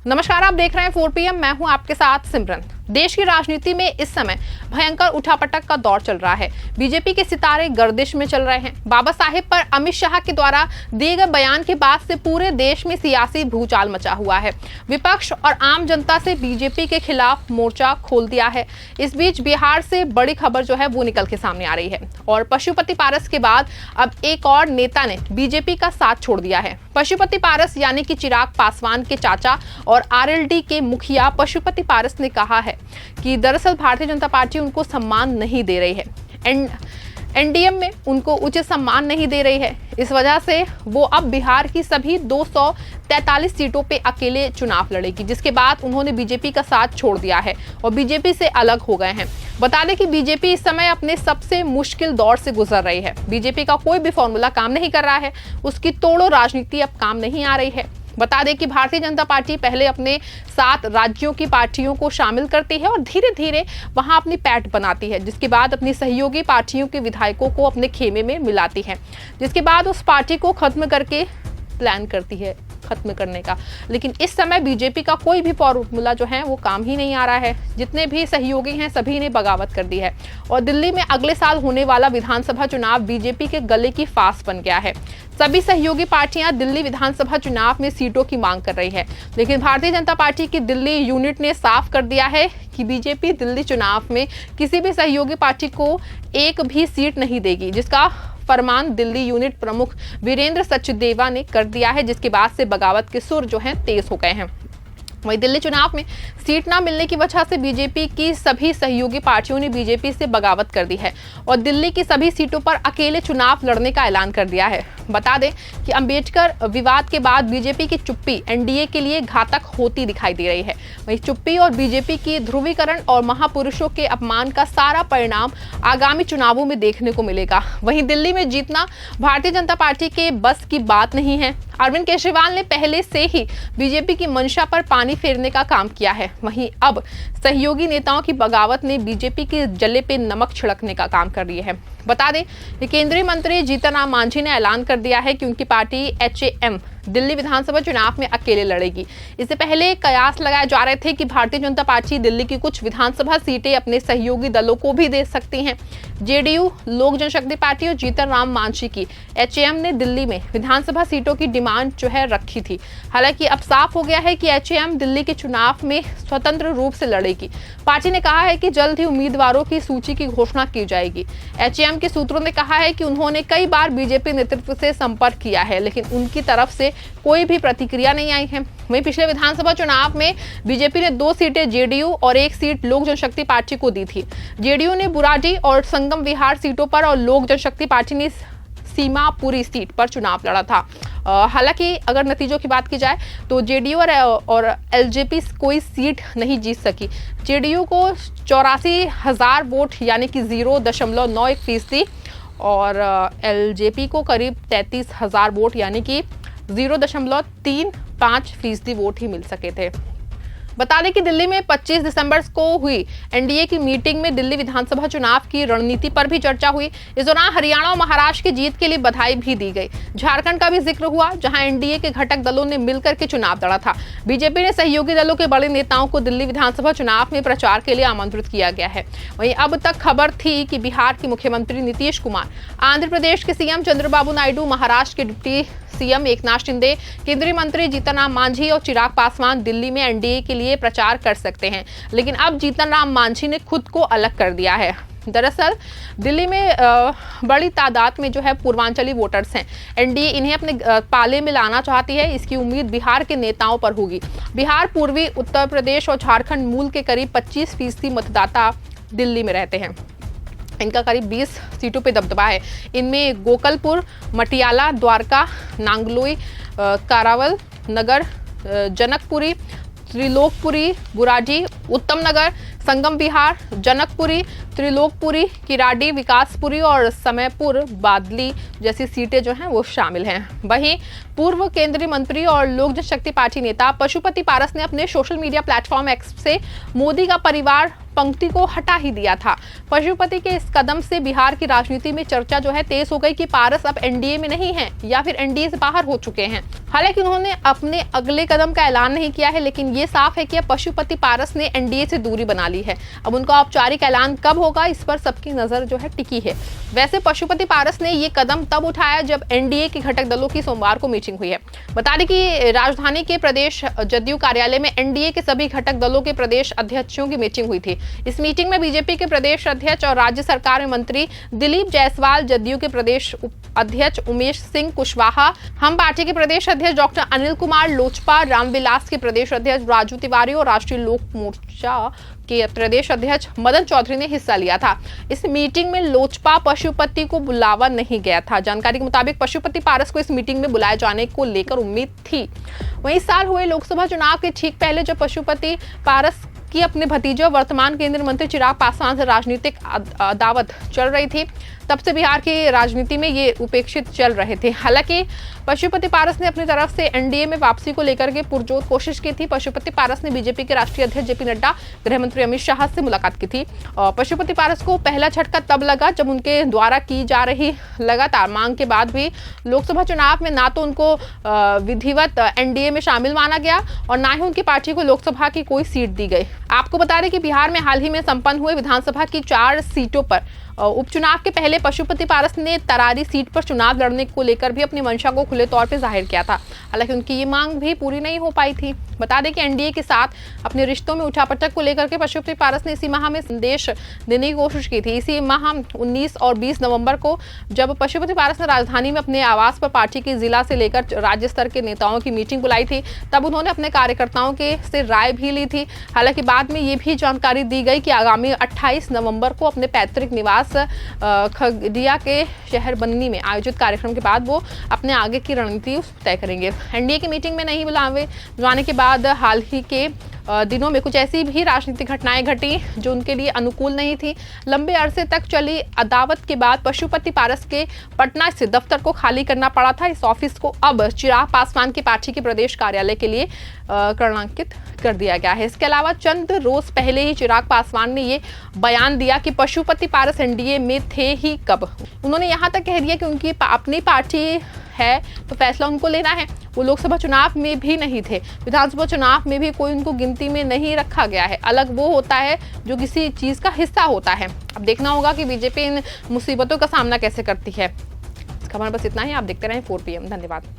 नमस्कार, आप देख रहे हैं 4 PM। मैं हूं आपके साथ सिमरन। देश की राजनीति में इस समय भयंकर उठापटक का दौर चल रहा है। बीजेपी के सितारे गर्दिश में चल रहे हैं। बाबा साहेब पर अमित शाह के द्वारा दिए गए बयान के बाद से पूरे देश में सियासी भूचाल मचा हुआ है। विपक्ष और आम जनता से बीजेपी के खिलाफ मोर्चा खोल दिया है। इस बीच बिहार से बड़ी खबर जो है वो निकल के सामने आ रही है और पशुपति पारस के बाद अब एक और नेता ने बीजेपी का साथ छोड़ दिया है। पशुपति पारस यानी कि चिराग पासवान के चाचा और आरएलडी के मुखिया पशुपति पारस ने कहा है कि दरअसल भारतीय जनता पार्टी उनको सम्मान नहीं दे रही है। एनडीएम में उनको उचित सम्मान नहीं दे रही है। इस वजह से वो अब बिहार की सभी 243 सीटों पे अकेले चुनाव लड़ेगी, जिसके बाद उन्होंने बीजेपी का साथ छोड़ दिया है और बीजेपी से अलग हो गए हैं। बता दें कि बीजेपी इस समय अपने सबसे मुश्किल दौर से गुजर रही है। बीजेपी का कोई भी फॉर्मूला काम नहीं कर रहा है। उसकी तोड़ो राजनीति अब काम नहीं आ रही है। बता दें कि भारतीय जनता पार्टी पहले अपने 7 राज्यों की पार्टियों को शामिल करती है और धीरे धीरे वहां अपनी पैठ बनाती है, जिसके बाद अपनी सहयोगी पार्टियों के विधायकों को अपने खेमे में मिलाती है, जिसके बाद उस पार्टी को खत्म करके प्लान करती है खत्म करने का। लेकिन इस समय बीजेपी का कोई भी फॉर्मूला जो है वो काम ही नहीं आ रहा है। जितने भी सहयोगी हैं सभी ने बगावत कर दी है और दिल्ली में अगले साल होने वाला विधानसभा चुनाव बीजेपी के गले की फांस बन गया है। सभी सहयोगी पार्टियां दिल्ली विधानसभा चुनाव में सीटों की मांग कर रही है, लेकिन भारतीय जनता पार्टी की दिल्ली यूनिट ने साफ कर दिया है कि बीजेपी दिल्ली चुनाव में किसी भी सहयोगी पार्टी को एक भी सीट नहीं देगी, जिसका फरमान दिल्ली यूनिट प्रमुख वीरेंद्र सचदेवा ने कर दिया है, जिसके बाद से बगावत के सुर जो हैं तेज हो गए हैं। वहीं दिल्ली चुनाव में सीट ना मिलने की वजह से बीजेपी की सभी सहयोगी पार्टियों ने बीजेपी से बगावत कर दी है और दिल्ली की सभी सीटों पर अकेले चुनाव लड़ने का ऐलान कर दिया है। बता दें कि अंबेडकर विवाद के बाद बीजेपी की चुप्पी एनडीए के लिए घातक होती दिखाई दे रही है। वहीं चुप्पी और बीजेपी की ध्रुवीकरण और महापुरुषों के अपमान का सारा परिणाम आगामी चुनावों में देखने को मिलेगा। वहीं दिल्ली में जीतना भारतीय जनता पार्टी के बस की बात नहीं है। अरविंद केजरीवाल ने पहले से ही बीजेपी की मंशा पर पानी फेरने का काम किया है। वहीं अब सहयोगी नेताओं की बगावत ने बीजेपी के जले पे नमक छिड़कने का काम कर रही है। बता दें कि केंद्रीय मंत्री जीतन राम मांझी ने ऐलान कर दिया है कि उनकी पार्टी एचएएम दिल्ली विधानसभा चुनाव में अकेले लड़ेगी। इससे पहले कयास लगाए जा रहे थे कि भारतीय जनता पार्टी दिल्ली की कुछ विधानसभा सीटें अपने सहयोगी दलों को भी दे सकती हैं। जेडीयू, लोक जनशक्ति पार्टी और जीतन राम मांझी की एचएएम ने दिल्ली में विधानसभा सीटों की डिमांड जो है रखी थी। हालांकि अब साफ हो गया है कि एचएएम दिल्ली के चुनाव में स्वतंत्र रूप से लड़ेगी। पार्टी ने कहा है कि जल्द ही उम्मीदवारों की सूची की घोषणा की जाएगी। एचएएम के सूत्रों ने कहा है कि उन्होंने कई बार बीजेपी नेतृत्व से संपर्क किया है, लेकिन उनकी तरफ से कोई भी प्रतिक्रिया नहीं आई है। वहीं पिछले विधानसभा चुनाव में बीजेपी ने 2 सीटें जेडीयू और 1 सीट लोक जनशक्ति पार्टी को दी थी। जेडीयू ने बुराडी और संगम विहार सीटों पर और लोक जनशक्ति पार्टी ने सीमापुरी सीट पर चुनाव लड़ा था। हालांकि अगर नतीजों की बात की जाए तो जेडीयू और एलजेपी कोई सीट नहीं जीत सकी। जेडीयू को 84,000 वोट यानी कि 0.91% और एलजेपी को करीब 33,000 वोट यानी कि 0.35% वोट ही मिल सके थे। बता दें कि दिल्ली में 25 दिसंबर को हुई एनडीए की मीटिंग में दिल्ली विधानसभा चुनाव की रणनीति पर भी चर्चा हुई। इस दौरान हरियाणा और महाराष्ट्र की जीत के लिए बधाई भी दी गई। झारखंड का भी जिक्र हुआ, जहां एनडीए के घटक दलों ने मिलकर के चुनाव लड़ा था। बीजेपी ने सहयोगी दलों के बड़े नेताओं को दिल्ली विधानसभा चुनाव में प्रचार के लिए आमंत्रित किया गया है। वहीं अब तक खबर थी कि बिहार के मुख्यमंत्री नीतीश कुमार, आंध्र प्रदेश के सीएम चंद्रबाबू नायडू, महाराष्ट्र के डिप्टी सीएम एकनाथ शिंदे, केंद्रीय मंत्री जीतन राम मांझी और चिराग पासवान दिल्ली में एनडीए के लिए प्रचार कर सकते हैं। लेकिन अब जीतन राम मांझी ने खुद को अलग कर दिया है। दरअसल दिल्ली में बड़ी तादाद में जो है पूर्वांचली वोटर्स हैं। एनडीए इन्हें अपने पाले में लाना चाहती है। इसकी उम्मीद बिहार के नेताओं पर होगी। बिहार, पूर्वी उत्तर प्रदेश और झारखंड मूल के करीब 25% मतदाता दिल्ली में रहते हैं। इनका करीब 20 सीटों पे दबदबा है। इनमें गोकलपुर, मटियाला, द्वारका, नांगलोई, कारावल नगर, जनकपुरी, त्रिलोकपुरी, बुराडी, उत्तम नगर, संगम विहार, जनकपुरी, त्रिलोकपुरी, किराडी, विकासपुरी और समयपुर बादली जैसी सीटें जो हैं वो शामिल हैं। वहीं पूर्व केंद्रीय मंत्री और लोक जनशक्ति पार्टी नेता पशुपति पारस ने अपने सोशल मीडिया प्लेटफॉर्म एक्स से मोदी का परिवार पंक्ति को हटा ही दिया था। पशुपति के इस कदम से बिहार की राजनीति में चर्चा जो है तेज हो गई कि पारस अब एनडीए में नहीं है या फिर एनडीए से बाहर हो चुके हैं। हालांकि उन्होंने अपने अगले कदम का ऐलान नहीं किया है, लेकिन ये साफ है कि अब पशुपति पारस ने एनडीए से दूरी बना ली है। अब उनका औपचारिक ऐलान कब होगा, इस पर सबकी नजर जो है टिकी है। वैसे पशुपति पारस ने ये कदम तब उठाया जब एनडीए के घटक दलों की सोमवार को मीटिंग हुई है। बता दें कि राजधानी के प्रदेश जदयू कार्यालय में एनडीए के सभी घटक दलों के प्रदेश अध्यक्षों की मीटिंग हुई थी। इस मीटिंग में बीजेपी के प्रदेश अध्यक्ष और राज्य सरकार में मंत्री दिलीप जायसवाल, जदयू के प्रदेश अध्यक्ष उमेश सिंह कुशवाहा, हम पार्टी के प्रदेश अध्यक्ष डॉक्टर अनिल कुमार लोजपा, रामविलास के प्रदेश अध्यक्ष राजू तिवारी और राष्ट्रीय लोक मोर्चा के प्रदेश अध्यक्ष मदन चौधरी ने हिस्सा लिया था। इस मीटिंग में लोजपा पशुपति को बुलावा नहीं गया था। जानकारी के मुताबिक पशुपति पारस को इस मीटिंग में बुलाए जाने को लेकर उम्मीद थी। वहीं इस साल हुए लोकसभा चुनाव के ठीक पहले जब पशुपति पारस की अपने भतीजे और वर्तमान केंद्रीय मंत्री चिराग पासवान से राजनीतिक अदावत चल रही थी, तब से बिहार की राजनीति में ये उपेक्षित चल रहे थे। हालांकि पशुपति पारस ने अपनी तरफ से एनडीए में वापसी को लेकर के पुरजोर कोशिश की थी। पशुपति पारस ने बीजेपी के राष्ट्रीय अध्यक्ष जेपी नड्डा, गृह मंत्री अमित शाह से मुलाकात की थी। और पशुपति पारस को पहला झटका तब लगा जब उनके द्वारा की जा रही लगातार मांग के बाद भी लोकसभा चुनाव में ना तो उनको विधिवत एनडीए में शामिल माना गया और ना ही उनकी पार्टी को लोकसभा की कोई सीट दी गई। आपको बता दें कि बिहार में हाल ही में संपन्न हुए विधानसभा की 4 सीटों पर उपचुनाव के पहले पशुपति पारस ने तरारी सीट पर चुनाव लड़ने को लेकर भी अपनी मंशा को खुले तौर पर जाहिर किया था। हालांकि उनकी ये मांग भी पूरी नहीं हो पाई थी। बता दें कि एनडीए के साथ अपने रिश्तों में उठापटक को लेकर के पशुपति पारस ने इसी माह में संदेश देने की कोशिश की थी। इसी माह 19 और 20 नवंबर को जब पशुपति पारस ने राजधानी में अपने आवास पर पार्टी की जिला से लेकर राज्य स्तर के नेताओं की मीटिंग बुलाई थी, तब उन्होंने अपने कार्यकर्ताओं के से राय भी ली थी। हालांकि बाद में ये भी जानकारी दी गई कि आगामी 28 नवंबर को अपने पैतृक निवास खगड़िया के शहर बन्नी में आयोजित कार्यक्रम के बाद वो अपने आगे की रणनीति तय करेंगे। एनडीए की मीटिंग में नहीं बुलावे जाने के बाद हाल ही के दिनों में कुछ ऐसी भी राजनीतिक घटनाएं घटी जो उनके लिए अनुकूल नहीं थी। लंबे अरसे तक चली अदावत के बाद पशुपति पारस के पटना स्थित दफ्तर को खाली करना पड़ा था। इस ऑफिस को अब चिराग पासवान की पार्टी के प्रदेश कार्यालय के लिए क्रमांकित कर दिया गया है। इसके अलावा चंद रोज पहले ही चिराग पासवान ने ये बयान दिया कि पशुपति पारस एनडीए में थे ही कब। उन्होंने यहाँ तक कह दिया कि उनकी अपनी पार्टी है तो फैसला उनको लेना है। वो लोकसभा चुनाव में भी नहीं थे, विधानसभा चुनाव में भी कोई उनको गिनती में नहीं रखा गया है। अलग वो होता है जो किसी चीज का हिस्सा होता है। अब देखना होगा कि बीजेपी इन मुसीबतों का सामना कैसे करती है। इस खबर बस इतना ही। आप देखते रहें 4 PM। धन्यवाद।